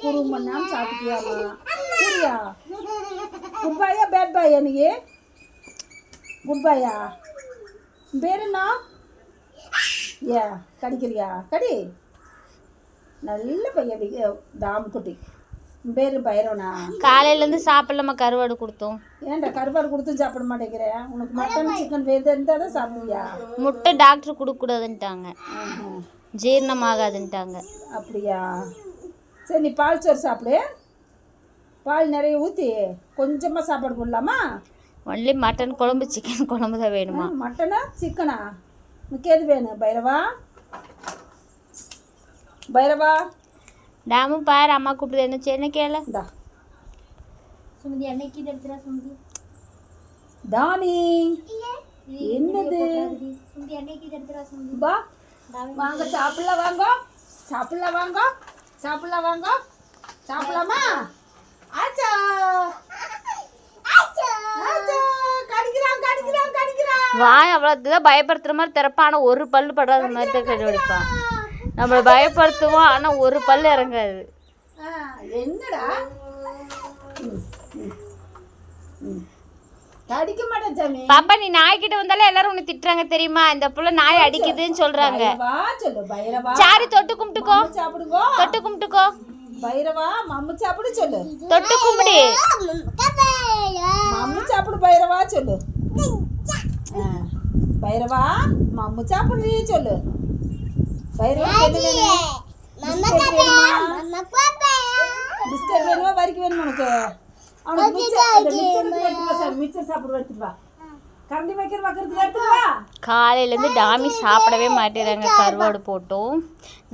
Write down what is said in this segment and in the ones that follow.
குறும்பண்ணாம சாப்பிட்டியாமா? சரியா? குட் பாயா பேட் பாயா நீ? குட் பாயா? பேர் என்ன? ஏ கடிக்கிறியா? கடி. நல்ல பையன் தாம் குட்டி. பேர் பைரவனா? காலையிலேருந்து சாப்பிடலாமா? கருவாடு கொடுத்தோம். ஏன்டா கருவாடு கொடுத்தும் சாப்பிட மாட்டேங்கிறேன்? உனக்கு மட்டன் சிக்கன் இருந்தால் தான் சாப்பிடுவியா? முட்டை டாக்டர் கொடுக்கக்கூடாதுன்ட்டாங்க, ஜீரணமாகாதுன்ட்டாங்க. அப்படியா? சரி, நீ பால் சோறு சாப்பிடு. பால் நிறைய ஊற்றி கொஞ்சமாக சாப்பாடு போடலாமா? ஒன்லி மட்டன் குழம்பு சிக்கன் குழம்பு தான் வேணுமா? மட்டனா சிக்கனா? உனக்கு எது வேணும் பைரவா? பைரவா டாமும் பாரு, அம்மா கூப்பிடுது. என்ன செய்ய கேள? இந்தா சுமதி அன்னைக்கு எடுத்துறா. சுமதி தாமி என்னது? சுமதி அன்னைக்கு எடுத்துறா. சுமதி பா வாங்க சாப்பிடலாம். வாங்க சாப்பிடலாம். வாங்க சாப்பிடலாம். வாங்க சாப்பிடலாமா? ஆச்சா வாய் அவ்வளோதான் பயப்படுத்துகிற மாதிரி திறப்பான். ஆனால் ஒரு பல்லு படாத மாதிரி தான் கண்டுபிடிப்பான். நம்மளை பயப்படுத்துவோம், ஆனால் ஒரு பல்லு இறங்காது. என்னடா அடிக்க மாட்டேன் சாமி. பாப்பா, நீ நாய்கிட்ட வந்தாலே எல்லாரும் உன்னை திட்டுறாங்க தெரியுமா? இந்த புள்ள நாய் அடிக்குதுன்னு சொல்றாங்க. சொல்லு பைரவா. சாரி, தொட்டு கும்பிட்டுக்கோ. சாப்பிடுங்கோ. தொட்டு கும்பிட்டுக்கோ. பைரவா மம்மு சாப்பிடு சொல்லு. தொட்டு கும்பிடு. மம்மு சாப்பிடு பைரவா சொல்லு. பைரவா மம்மு சாப்பிடு சொல்லு. பைரவா பிஸ்கட் வேணுமா? வரிக்கு வேணுமா உனக்கு? அவனுக்கு மிச்சர் சாப்பிடு. எடுத்துட்டு வா. கரண்டி வைக்கிற வைக்கிறதுக்கு எடுத்துட்டு வா. காலையிலேருந்து டாமி சாப்பிடவே மாட்டேறாங்க. கருவாடு போட்டோம்.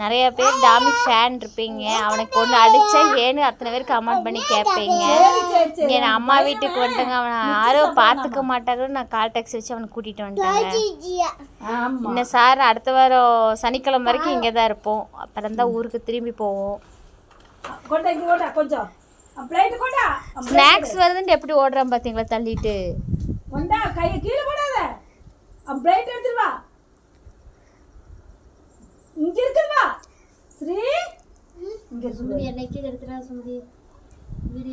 நிறைய பேர் டாமி ஃபேன் இருப்பீங்க. அவனுக்கு ஒன்று அடித்தா ஏன்னு அத்தனை பேர் கமெண்ட் பண்ணி கேட்பீங்க. இங்கே நான் அம்மா வீட்டுக்கு வந்துட்டேங்க. அவனை யாரும் பார்த்துக்க மாட்டாங்கன்னு நான் கால் டாக்ஸி வச்சு அவனை கூட்டிகிட்டு வந்துட்டாங்க. இன்னும் சார் அடுத்த வாரம் சனிக்கிழமை வரைக்கும் இங்கே தான் இருப்போம். அப்புறம் தான் ஊருக்கு திரும்பி போவோம். கொஞ்சம் ஸ்நாக்ஸ் வருதுன்னு எப்படி ஓடுறான் பார்த்தீங்களா? தள்ளிட்டு வந்தா கையை கீழே போடாத. பிளேட் எடுத்துட்டு வா. இங்க இருக்குவா ஸ்ரீ. இங்க சுமதி என்னைக்கு எடுத்துறா. சுமதி